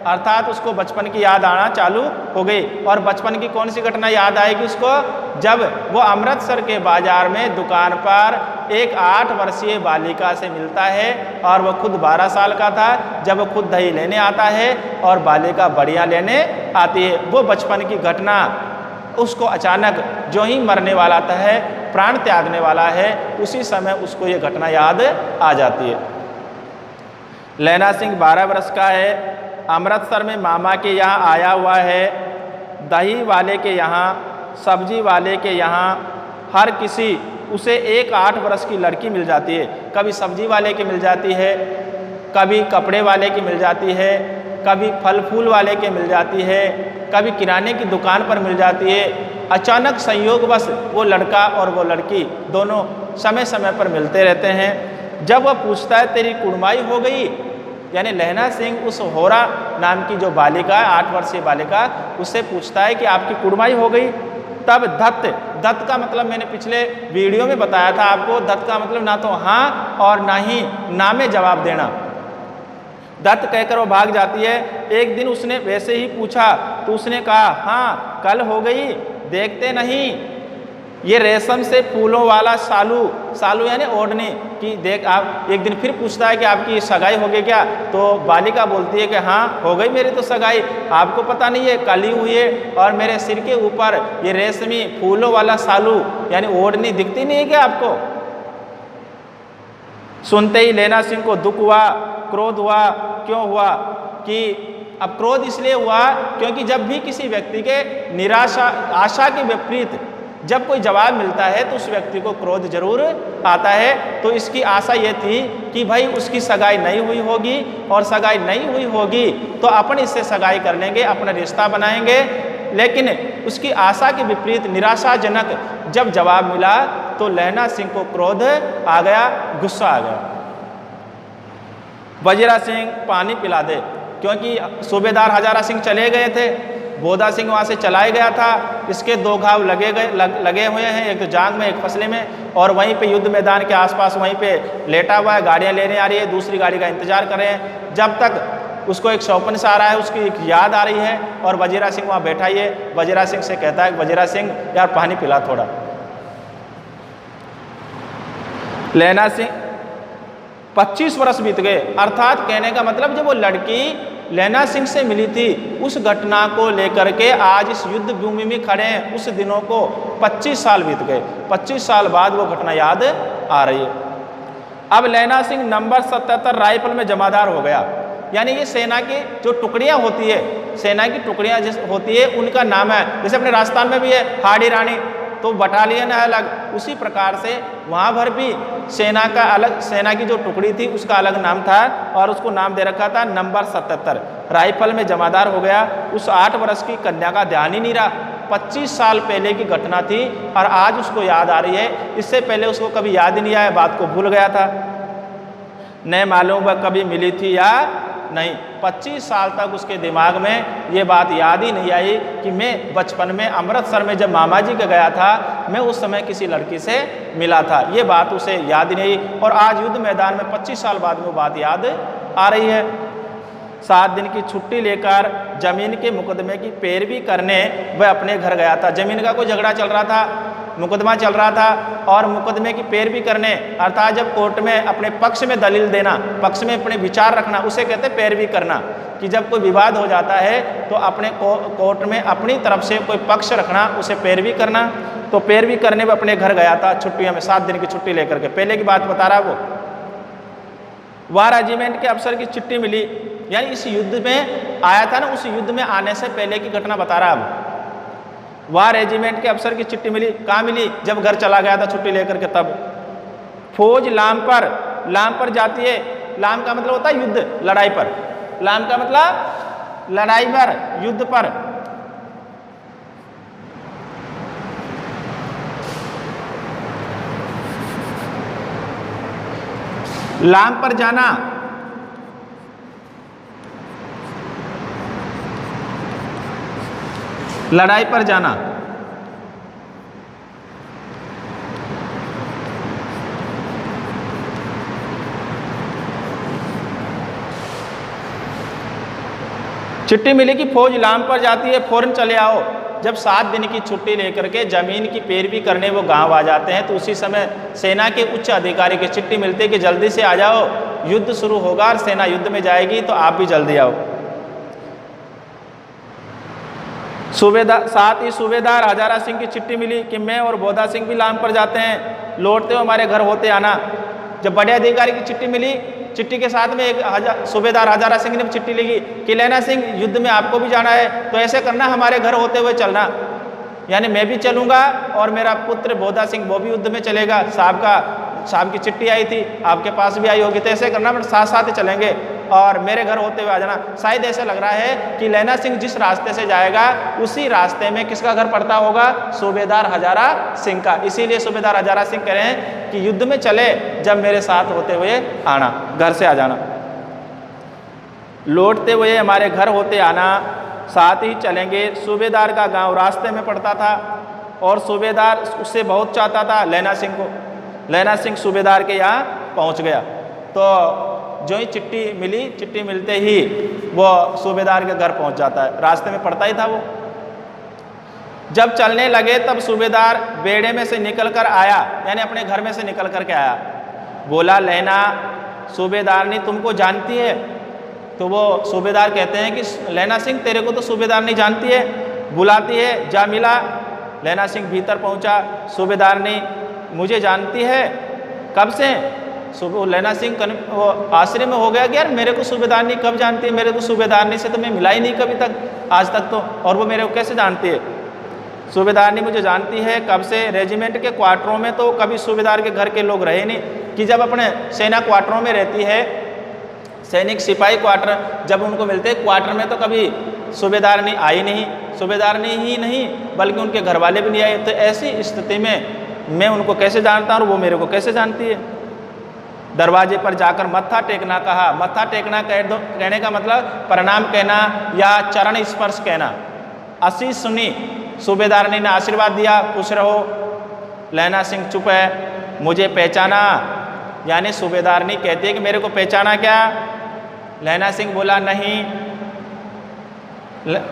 अर्थात उसको बचपन की याद आना चालू हो गई। और बचपन की कौन सी घटना याद आएगी उसको, जब वो अमृतसर के बाजार में दुकान पर एक 8 वर्षीय बालिका से मिलता है और वो खुद 12 साल का था। जब वो खुद दही लेने आता है और बालिका बढ़िया लेने आती है, वो बचपन की घटना उसको अचानक जो ही मरने वाला है, प्राण त्यागने वाला है, उसी समय उसको ये घटना याद आ जाती है। लैना सिंह 12 वर्ष का है, अमृतसर में मामा के यहाँ आया हुआ है। दही वाले के यहाँ, सब्जी वाले के यहाँ हर किसी उसे एक 8 वर्ष की लड़की मिल जाती है। कभी सब्जी वाले की मिल जाती है, कभी कपड़े वाले की मिल जाती है, कभी फल फूल वाले के मिल जाती है, कभी किराने की दुकान पर मिल जाती है। अचानक संयोगवश वो लड़का और वो लड़की दोनों समय समय पर मिलते रहते हैं। जब वह पूछता है तेरी कुड़माई हो गई, यानी लैना सिंह उस होरा नाम की जो बालिका, 8 वर्षीय बालिका, उससे पूछता है कि आपकी कुड़माई हो गई। तब दत्त का मतलब मैंने पिछले वीडियो में बताया था आपको, दत्त का मतलब ना तो हाँ और ना ही ना में जवाब देना। दत्त कहकर वो भाग जाती है। एक दिन उसने वैसे ही पूछा तो उसने कहा हाँ कल हो गई, देखते नहीं ये रेशम से फूलों वाला सालू यानी ओढ़नी कि देख आप। एक दिन फिर पूछता है कि आपकी सगाई हो गई क्या, तो बालिका बोलती है कि हाँ हो गई मेरी तो सगाई, आपको पता नहीं है कल ही हुई है। और मेरे सिर के ऊपर ये रेशमी फूलों वाला सालू यानी ओढ़नी दिखती नहीं है क्या आपको। सुनते ही लैना सिंह को दुख हुआ, क्रोध हुआ। क्यों हुआ कि अब क्रोध इसलिए हुआ क्योंकि जब भी किसी व्यक्ति के निराशा आशा के विपरीत जब कोई जवाब मिलता है तो उस व्यक्ति को क्रोध जरूर आता है। तो इसकी आशा ये थी कि भाई उसकी सगाई नहीं हुई होगी, और सगाई नहीं हुई होगी तो अपन इससे सगाई कर लेंगे, अपना रिश्ता बनाएंगे। लेकिन उसकी आशा के विपरीत निराशाजनक जब जवाब मिला तो लैना सिंह को क्रोध आ गया, गुस्सा आ गया। वजीरा सिंह पानी पिला दे, क्योंकि सूबेदार हजारा सिंह चले गए थे, बोधा सिंह वहाँ से चलाया गया था। इसके 2 घाव लगे हुए हैं, एक तो जांघ में एक फसले में, और वहीं पे युद्ध मैदान के आसपास वहीं पे लेटा हुआ है। गाड़ियाँ लेने आ रही है, दूसरी गाड़ी का इंतजार कर रहे हैं। जब तक उसको एक सौपन से आ रहा है, उसकी एक याद आ रही है, और वजीरा सिंह वहाँ बैठा ही है। वजीरा सिंह से कहता है वजीरा सिंह यार पानी पिला थोड़ा। लैना सिंह 25 वर्ष बीत गए, अर्थात कहने का मतलब जब वो लड़की लैना सिंह से मिली थी उस घटना को लेकर के आज इस युद्ध भूमि में खड़े हैं, उस दिनों को 25 साल बीत गए। 25 साल बाद वो घटना याद आ रही है। अब लैना सिंह नंबर 77 राइफल में जमादार हो गया। यानी ये सेना की जो टुकड़ियां होती है, सेना की टुकड़ियां जिस होती है उनका नाम है। जैसे अपने राजस्थान में भी है हाड़ी रानी, तो बटालियन है अलग, उसी प्रकार से वहाँ पर भी सेना का अलग, सेना की जो टुकड़ी थी उसका अलग नाम था और उसको नाम दे रखा था नंबर 77। राइफल में जमादार हो गया। उस 8 वर्ष की कन्या का ध्यान ही नहीं रहा। 25 साल पहले की घटना थी और आज उसको याद आ रही है। इससे पहले उसको कभी याद ही नहीं आया, बात को भूल गया था, न मालूम वह कभी मिली थी या नहीं। 25 साल तक उसके दिमाग में ये बात याद ही नहीं आई कि मैं बचपन में अमृतसर में जब मामा जी के गया था, मैं उस समय किसी लड़की से मिला था। ये बात उसे याद ही नहीं। और आज युद्ध मैदान में 25 साल बाद में वो बात याद आ रही है। 7 दिन की छुट्टी लेकर जमीन के मुकदमे की पैरवी करने वह अपने घर गया था। जमीन का कोई झगड़ा चल रहा था, मुकदमा चल रहा था, और मुकदमे की पैरवी करने अर्थात जब कोर्ट में अपने पक्ष में दलील देना, पक्ष में अपने विचार रखना, उसे कहते हैं पैरवी करना। कि जब कोई विवाद हो जाता है तो अपने कोर्ट में अपनी तरफ से कोई पक्ष रखना, उसे पैरवी करना। तो पैरवी करने में अपने घर गया था छुट्टियों में, 7 दिन की छुट्टी लेकर के। पहले की बात बता रहा वो, वहाँ रेजिमेंट के अफसर की चिट्ठी मिली, यानी इस युद्ध में आया था ना, उस युद्ध में आने से पहले की घटना बता रहा अब। वहाँ रेजिमेंट के अफसर की चिट्ठी मिली, कहाँ मिली? जब घर चला गया था छुट्टी लेकर के। तब फौज लाम पर जाती है। लाम का मतलब होता है युद्ध, लड़ाई पर। लाम का मतलब लड़ाई पर, युद्ध पर। लाम पर जाना, लड़ाई पर जाना। चिट्ठी मिली कि फौज लाम पर जाती है, फौरन चले आओ। जब 7 दिन की छुट्टी लेकर के जमीन की पैरवी करने वो गांव आ जाते हैं तो उसी समय सेना के उच्च अधिकारी की चिट्ठी मिलती है कि जल्दी से आ जाओ, युद्ध शुरू होगा और सेना युद्ध में जाएगी, तो आप भी जल्दी आओ। सूबेदार, साथ ही सूबेदार हजारा सिंह की चिट्ठी मिली कि मैं और बोधा सिंह भी लाम पर जाते हैं, लौटते हो हमारे घर होते आना। जब बड़े अधिकारी की चिट्ठी मिली, चिट्ठी के साथ में एक सूबेदार हजारा सिंह ने चिट्ठी लिखी कि लैना सिंह युद्ध में आपको भी जाना है, तो ऐसे करना हमारे घर होते हुए चलना, यानी मैं भी चलूँगा और मेरा पुत्र बोधा सिंह वो भी युद्ध में चलेगा। साहब की चिट्ठी आई थी, आपके पास भी आई होगी, तो ऐसे करना, बट साथ साथ ही चलेंगे और मेरे घर होते हुए आ जाना। शायद ऐसा लग रहा है कि लैना सिंह जिस रास्ते से जाएगा उसी रास्ते में किसका घर पड़ता होगा, सूबेदार हजारा सिंह का। इसीलिए सूबेदार हजारा सिंह कह रहे हैं कि युद्ध में चले, जब मेरे साथ होते हुए आना, घर से आ जाना, लौटते हुए हमारे घर होते आना, साथ ही चलेंगे। सूबेदार का गांव रास्ते में पड़ता था और सूबेदार उससे बहुत चाहता था लैना सिंह को। लैना सिंह सूबेदार के यहाँ पहुँच गया, तो जो ही चिट्ठी मिली, चिट्ठी मिलते ही वो सूबेदार के घर पहुँच जाता है, रास्ते में पड़ता ही था वो। जब चलने लगे तब सूबेदार बेड़े में से निकल कर आया, यानी अपने घर में से निकल कर के आया। बोला, लैना सूबेदारनी तुमको जानती है? तो वो सूबेदार कहते हैं कि लैना सिंह तेरे को तो सूबेदारनी जानती है, बुलाती है, जा मिला। लैना सिंह भीतर पहुंचा, सूबेदारनी मुझे जानती है, कब से? लैना सिंह वो आश्चर्य में हो गया कि यार मेरे को सूबेदारनी कब जानती है, मेरे को सूबेदारनी से तो मैं मिला ही नहीं कभी तक, आज तक तो, और वो मेरे को कैसे जानती है? सूबेदारनी मुझे जानती है, कब से? रेजिमेंट के क्वार्टरों में तो कभी सूबेदार के घर के लोग रहे नहीं, कि जब अपने सेना क्वार्टरों में रहती है, सैनिक सिपाही क्वार्टर जब उनको मिलते हैं, क्वार्टर में तो कभी सूबेदारनी आई नहीं, सूबेदारनी ही नहीं बल्कि उनके घर वाले भी नहीं आए। तो ऐसी स्थिति में मैं उनको कैसे जानता हूँ और वो मेरे को कैसे जानती है? दरवाजे पर जाकर मत्था टेकना कहा। मत्था टेकना कहने का मतलब प्रणाम कहना या चरण स्पर्श कहना। आशीष सुनी, सूबेदारनी ने आशीर्वाद दिया, खुश रहो। लैना सिंह चुप है। मुझे पहचाना, यानी सूबेदारनी कहती है कि मेरे को पहचाना क्या? लैना सिंह बोला नहीं।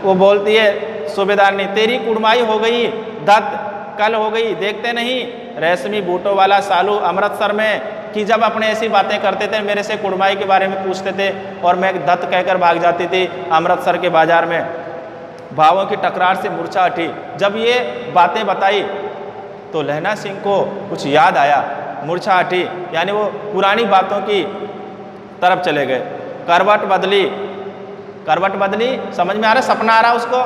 वो बोलती है सूबेदारनी, तेरी कुड़माई हो गई दत्त, कल हो गई, देखते नहीं रेशमी बूटों वाला सालू अमृतसर में, कि जब अपने ऐसी बातें करते थे, मेरे से कुड़माई के बारे में पूछते थे और मैं दत्त कहकर भाग जाती थी अमृतसर के बाजार में। भावों की टकरार से मूर्छा हटी। जब ये बातें बताई तो लैना सिंह को कुछ याद आया, मूर्छा हटी, यानी वो पुरानी बातों की तरफ चले गए। करवट बदली, करवट बदली, समझ में आ रहा है? सपना आ रहा उसको,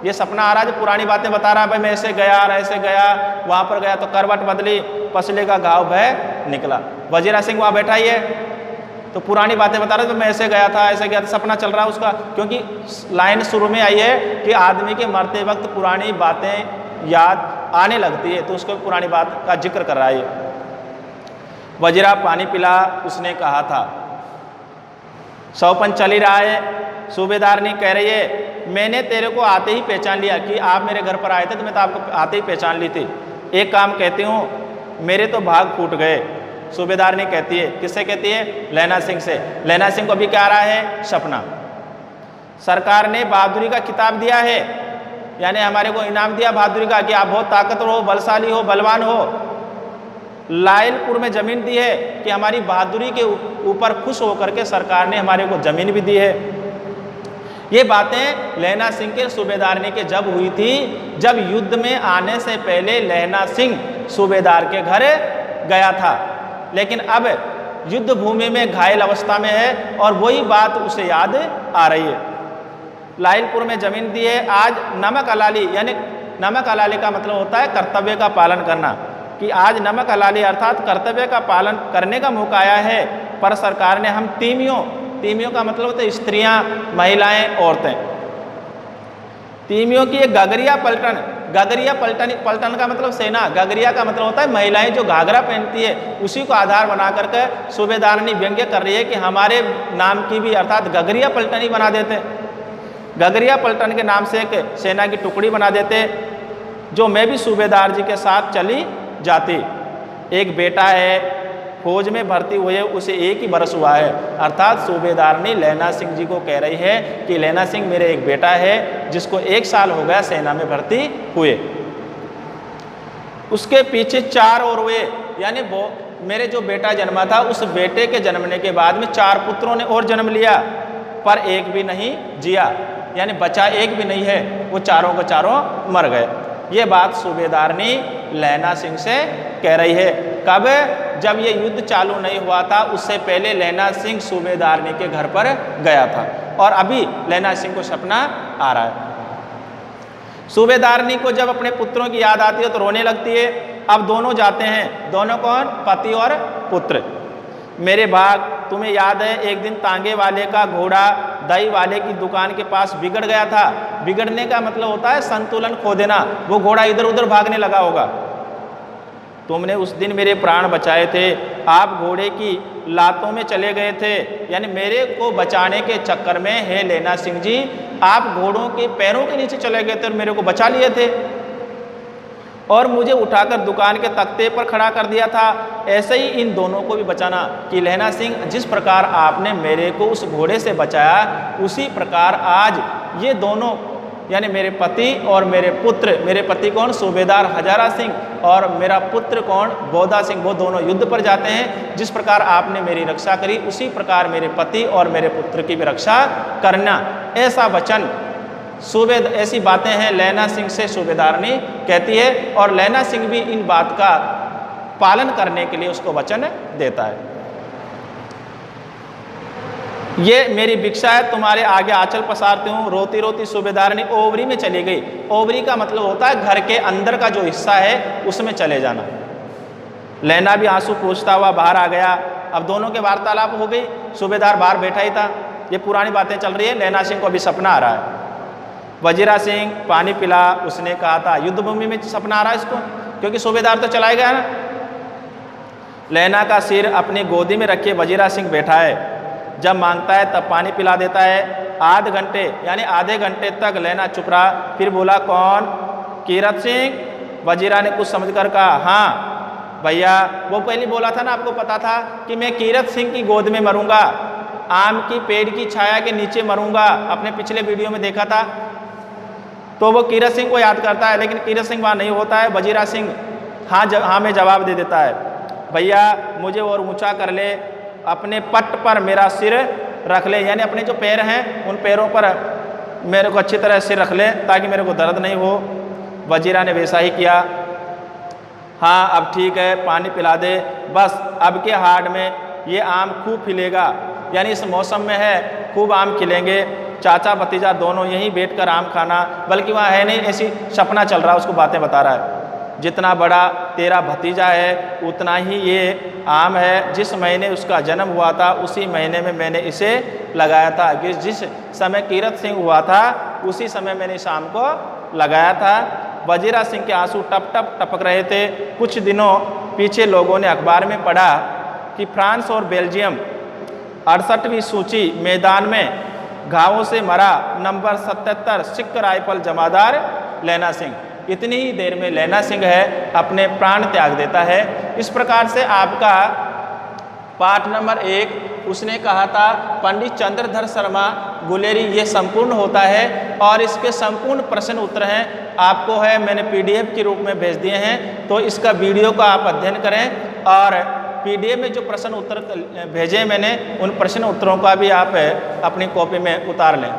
ये सपना आ रहा है जो पुरानी बातें बता रहा है, भाई मैं ऐसे गया, ऐसे गया, वहाँ पर गया, तो करवट बदली, पसले का घाव भय निकला। वजीरा सिंह वहाँ बैठा ही है, तो पुरानी बातें बता रहा है, तो मैं ऐसे गया था, ऐसे गया था, सपना चल रहा है उसका, क्योंकि लाइन शुरू में आई है कि आदमी के मरते वक्त पुरानी बातें याद आने लगती है, तो उसको पुरानी बात का जिक्र कर रहा है। वजीरा पानी पिला, उसने कहा था। सौपन चल ही रहा है। सूबेदारनी कह रही है, मैंने तेरे को आते ही पहचान लिया कि आप मेरे घर पर आए थे, तो मैं तो आपको आते ही पहचान ली थी। एक काम कहती हूँ, मेरे तो भाग फूट गए। सूबेदारनी कहती है, किससे कहती है? लैना सिंह से। लैना सिंह को अभी क्या आ रहा है? सपना। सरकार ने बहादुरी का खिताब दिया है, यानी हमारे को इनाम दिया बहादुरी का, कि आप बहुत ताकतवर हो, बलशाली हो, बलवान हो। लायलपुर में ज़मीन दी है कि हमारी बहादुरी के ऊपर खुश होकर के सरकार ने हमारे को ज़मीन भी दी है। ये बातें लैना सिंह के सूबेदारनी के जब हुई थी, जब युद्ध में आने से पहले लैना सिंह सूबेदार के घर गया था, लेकिन अब युद्ध भूमि में घायल अवस्था में है और वही बात उसे याद आ रही है। लायलपुर में ज़मीन दी है। आज नमक हलाली, यानी नमक हलाली का मतलब होता है कर्तव्य का पालन करना, कि आज नमक हलाली अर्थात कर्तव्य का पालन करने का मौका आया है। पर सरकार ने हम तीमियों का मतलब होता है स्त्रियां, महिलाएं, औरतें। तीमियों की एक गगरिया पलटन, गगरिया पलटन का मतलब सेना, गगरिया का मतलब होता है महिलाएं जो घाघरा पहनती है, उसी को आधार बना करके सूबेदारनी व्यंग्य कर रही है कि हमारे नाम की भी अर्थात गगरिया पलटन ही बना देते। गगरिया पलटन के नाम से एक सेना की टुकड़ी बना देते, जो मैं भी सूबेदार जी के साथ चली जाती। एक बेटा है, फौज में भर्ती हुए उसे 1 ही बरस हुआ है। अर्थात सूबेदारनी लैला सिंह जी को कह रही है कि लैला सिंह मेरे एक बेटा है जिसको 1 साल हो गया सेना में भर्ती हुए। उसके पीछे 4 और हुए, यानी वो मेरे जो बेटा जन्मा था उस बेटे के जन्मने के बाद में 4 पुत्रों ने और जन्म लिया, पर एक भी नहीं जिया, यानी बचा एक भी नहीं है, वो चारों के चारों मर गए। ये बात सूबेदारनी लैला सिंह से कह रही है। कब? जब ये युद्ध चालू नहीं हुआ था, उससे पहले लैला सिंह सूबेदारनी के घर पर गया था और अभी लैला सिंह को सपना आ रहा है। सूबेदारनी को जब अपने पुत्रों की याद आती है तो रोने लगती है। अब दोनों जाते हैं, दोनों कौन? पति और पुत्र। मेरे भाग, तुम्हें याद है एक दिन तांगे वाले का घोड़ा दही वाले की दुकान के पास बिगड़ गया था। बिगड़ने का मतलब होता है संतुलन खो देना। वो घोड़ा इधर उधर भागने लगा होगा। तुमने उस दिन मेरे प्राण बचाए थे, आप घोड़े की लातों में चले गए थे, यानी मेरे को बचाने के चक्कर में हे लैला सिंह जी आप घोड़ों के पैरों के नीचे चले गए थे और मेरे को बचा लिए थे और मुझे उठाकर दुकान के तख्ते पर खड़ा कर दिया था। ऐसे ही इन दोनों को भी बचाना कि लैला सिंह जिस प्रकार आपने मेरे को उस घोड़े से बचाया, उसी प्रकार आज ये दोनों यानी मेरे पति और मेरे पुत्र, मेरे पति कौन? सूबेदार हजारा सिंह और मेरा पुत्र कौन? बोधा सिंह, वो दोनों युद्ध पर जाते हैं। जिस प्रकार आपने मेरी रक्षा करी उसी प्रकार मेरे पति और मेरे पुत्र की भी रक्षा करना। ऐसा वचन ऐसी बातें हैं लैला सिंह से सूबेदारनी कहती है और लैला सिंह भी इन बात का पालन करने के लिए उसको वचन देता है। ये मेरी भिक्षा है, तुम्हारे आगे आंचल पसारती हूँ। रोती रोती सूबेदारनी ओवरी में चली गई। ओवरी का मतलब होता है घर के अंदर का जो हिस्सा है उसमें चले जाना। लैला भी आंसू पोंछता हुआ बाहर आ गया। अब दोनों के वार्तालाप हो गई। सूबेदार बाहर बैठा ही था। ये पुरानी बातें चल रही है। लैला सिंह को अभी सपना आ रहा है। वजीरा सिंह पानी पिला, उसने कहा था। युद्ध भूमि में सपना आ रहा है इसको, क्योंकि सूबेदार तो चला गया ना। लैला का सिर अपनी गोदी में रखे वजीरा सिंह बैठा है। जब मांगता है तब पानी पिला देता है। आधे घंटे यानी आधे घंटे तक लैला चुप रहा। फिर बोला, कौन? कीरत सिंह। वजीरा ने कुछ समझकर कहा, हाँ भैया। वो पहले बोला था ना, आपको पता था कि मैं कीरत सिंह की गोद में मरूंगा, आम की पेड़ की छाया के नीचे मरूंगा। अपने पिछले वीडियो में देखा था। तो वो कीरत सिंह को याद करता है, लेकिन कीरत सिंह वहाँ नहीं होता है। वजीरा सिंह हाँ में जवाब दे देता है, भैया मुझे और ऊंचा कर ले, अपने पट पर मेरा सिर रख ले, यानी अपने जो पैर हैं उन पैरों पर मेरे को अच्छी तरह सिर रख ले ताकि मेरे को दर्द नहीं हो। वजीरा ने वैसा ही किया। हाँ अब ठीक है, पानी पिला दे बस। अब के हाड़ में ये आम खूब खिलेगा, यानी इस मौसम में है खूब आम खिलेंगे। चाचा भतीजा दोनों यहीं बैठकर आम खाना, बल्कि वहाँ है नहीं, ऐसी सपना चल रहा है, उसको बातें बता रहा है। जितना बड़ा तेरा भतीजा है उतना ही ये आम है। जिस महीने उसका जन्म हुआ था उसी महीने में मैंने इसे लगाया था। जिस समय कीरत सिंह हुआ था उसी समय मैंने इस आम को लगाया था। वजीरा सिंह के आंसू टप टप टपक रहे थे। कुछ दिनों पीछे लोगों ने अखबार में पढ़ा कि फ्रांस और बेल्जियम 68वीं सूची मैदान में घावों से मरा नंबर 77 सिख राइफल जमादार लैला सिंह। इतनी ही देर में लैला सिंह है अपने प्राण त्याग देता है। इस प्रकार से आपका पाठ नंबर 1 उसने कहा था पंडित चंद्रधर शर्मा गुलेरी, ये संपूर्ण होता है और इसके संपूर्ण प्रश्न उत्तर हैं आपको है मैंने PDF के रूप में भेज दिए हैं। तो इसका वीडियो का आप अध्ययन करें और PDF में जो प्रश्न उत्तर भेजे मैंने उन प्रश्न उत्तरों का भी आप अपनी कॉपी में उतार लें।